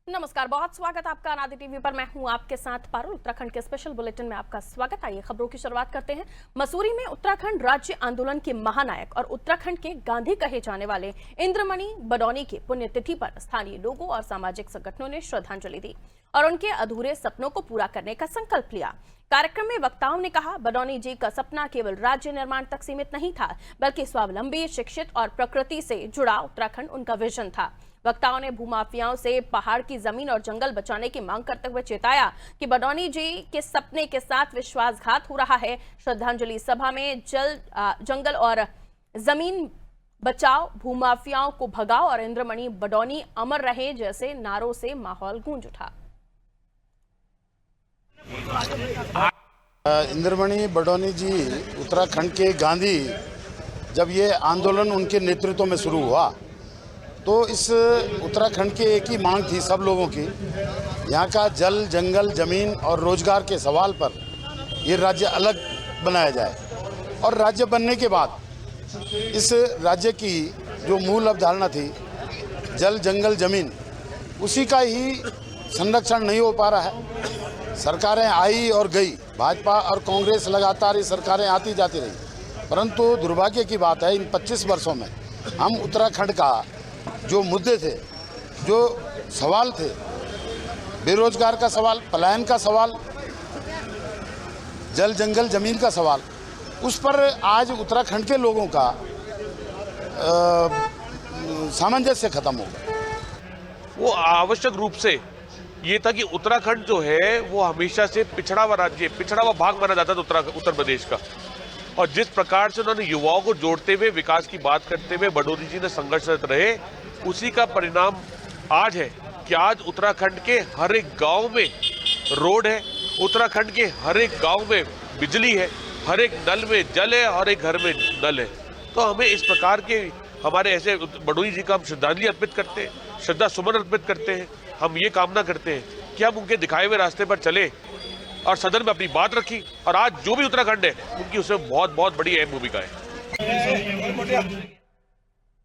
नमस्कार, बहुत स्वागत आपका अनादि टीवी पर। मैं हूं आपके साथ पारुल। उत्तराखंड के स्पेशल बुलेटिन में आपका स्वागत। आइए खबरों की शुरुआत करते हैं। मसूरी में उत्तराखंड राज्य आंदोलन के महानायक और उत्तराखंड के गांधी कहे जाने वाले इंद्रमणि बडौनी की पुण्यतिथि पर स्थानीय लोगों और सामाजिक संगठनों ने श्रद्धांजलि दी और उनके अधूरे सपनों को पूरा करने का संकल्प लिया। कार्यक्रम में वक्ताओं ने कहा, बडौनी जी का सपना केवल राज्य निर्माण तक सीमित नहीं था, बल्कि स्वावलंबी, शिक्षित और प्रकृति से जुड़ा उत्तराखंड उनका विजन था। वक्ताओं ने भूमाफियाओं से पहाड़ की जमीन और जंगल बचाने की मांग करते हुए चेताया कि बडौनी जी के सपने के साथ विश्वासघात हो रहा है। श्रद्धांजलि सभा में जंगल और जमीन बचाओ, भूमाफियाओं को भगाओ और इंद्रमणि बडौनी अमर रहे जैसे नारों से माहौल गूंज उठा। इंद्रमणि बडौनी जी उत्तराखंड के गांधी, जब ये आंदोलन उनके नेतृत्व में शुरू हुआ तो इस उत्तराखंड के एक ही मांग थी सब लोगों की, यहाँ का जल, जंगल, जमीन और रोजगार के सवाल पर ये राज्य अलग बनाया जाए। और राज्य बनने के बाद इस राज्य की जो मूल अवधारणा थी, जल, जंगल, जमीन, उसी का ही संरक्षण नहीं हो पा रहा है। सरकारें आई और गई, भाजपा और कांग्रेस लगातार ये सरकारें आती जाती रही, परंतु दुर्भाग्य की बात है इन 25 वर्षों में हम उत्तराखंड का जो मुद्दे थे, जो सवाल थे, बेरोजगार का सवाल, पलायन का सवाल, जल, जंगल, जमीन का सवाल, उस पर आज उत्तराखंड के लोगों का सामंजस्य खत्म हो गया। वो आवश्यक रूप से ये था कि उत्तराखंड जो है वो हमेशा से पिछड़ा हुआ राज्य, पिछड़ा हुआ भाग माना जाता था उत्तर प्रदेश का। और जिस प्रकार से उन्होंने युवाओं को जोड़ते हुए विकास की बात करते हुए बडौनी जी ने संघर्षरत रहे, उसी का परिणाम आज है कि आज उत्तराखंड के हर एक गांव में रोड है, उत्तराखंड के हर एक गांव में बिजली है, हर एक नल में जल है, हर एक घर में नल है। तो हमें इस प्रकार के हमारे ऐसे बडौनी जी का हम श्रद्धांजलि अर्पित करते हैं, श्रद्धा सुमन अर्पित करते हैं। हम ये कामना करते हैं कि हम उनके दिखाए हुए रास्ते पर चले और सदन में अपनी बात रखी। और आज जो भी उत्तराखंड है उनकी उसमें बहुत बहुत बड़ी अहम भूमिका है।